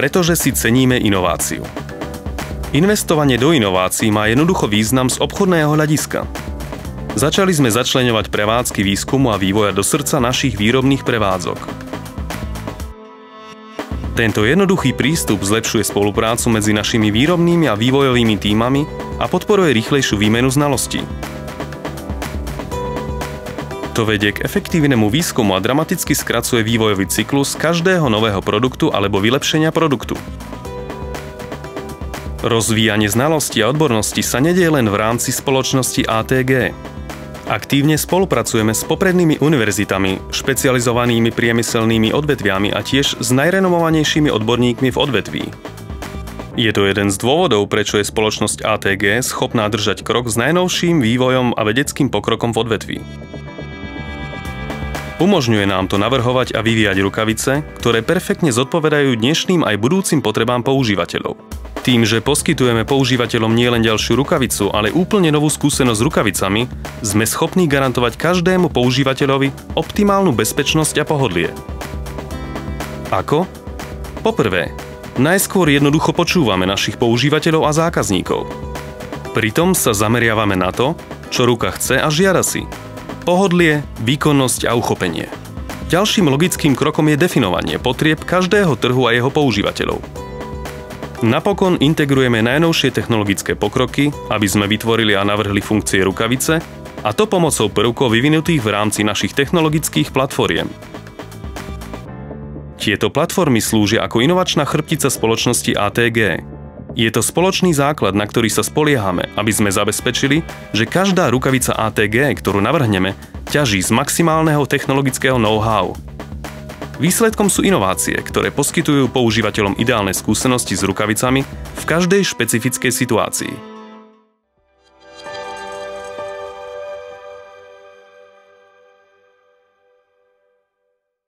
pretože si ceníme inováciu. Investovanie do inovácií má jednoducho význam z obchodného hľadiska. Začali sme začleňovať prevádzky výskumu a vývoja do srdca našich výrobných prevádzok. Tento jednoduchý prístup zlepšuje spoluprácu medzi našimi výrobnými a vývojovými tímami a podporuje rýchlejšiu výmenu znalostí. To vedie k efektívnemu výskumu a dramaticky skracuje vývojový cyklus každého nového produktu alebo vylepšenia produktu. Rozvíjanie znalostí a odborností sa nedieje len v rámci spoločnosti ATG. Aktívne spolupracujeme s poprednými univerzitami, špecializovanými priemyselnými odvetviami a tiež s najrenomovanejšími odborníkmi v odvetví. Je to jeden z dôvodov, prečo je spoločnosť ATG schopná držať krok s najnovším vývojom a vedeckým pokrokom v odvetví. Umožňuje nám to navrhovať a vyvíjať rukavice, ktoré perfektne zodpovedajú dnešným aj budúcim potrebám používateľov. Tým, že poskytujeme používateľom nielen ďalšiu rukavicu, ale úplne novú skúsenosť s rukavicami, sme schopní garantovať každému používateľovi optimálnu bezpečnosť a pohodlie. Ako? Poprvé, najskôr jednoducho počúvame našich používateľov a zákazníkov. Pritom sa zameriavame na to, čo ruka chce a žiada si. Pohodlie, výkonnosť a uchopenie. Ďalším logickým krokom je definovanie potrieb každého trhu a jeho používateľov. Napokon integrujeme najnovšie technologické pokroky, aby sme vytvorili a navrhli funkcie rukavice, a to pomocou prvkov vyvinutých v rámci našich technologických platformiem. Tieto platformy slúžia ako inovačná chrbtica spoločnosti ATG. Je to spoločný základ, na ktorý sa spoliehame, aby sme zabezpečili, že každá rukavica ATG, ktorú navrhneme, ťaží z maximálneho technologického know-how. Výsledkom sú inovácie, ktoré poskytujú používateľom ideálne skúsenosti s rukavicami v každej špecifickej situácii.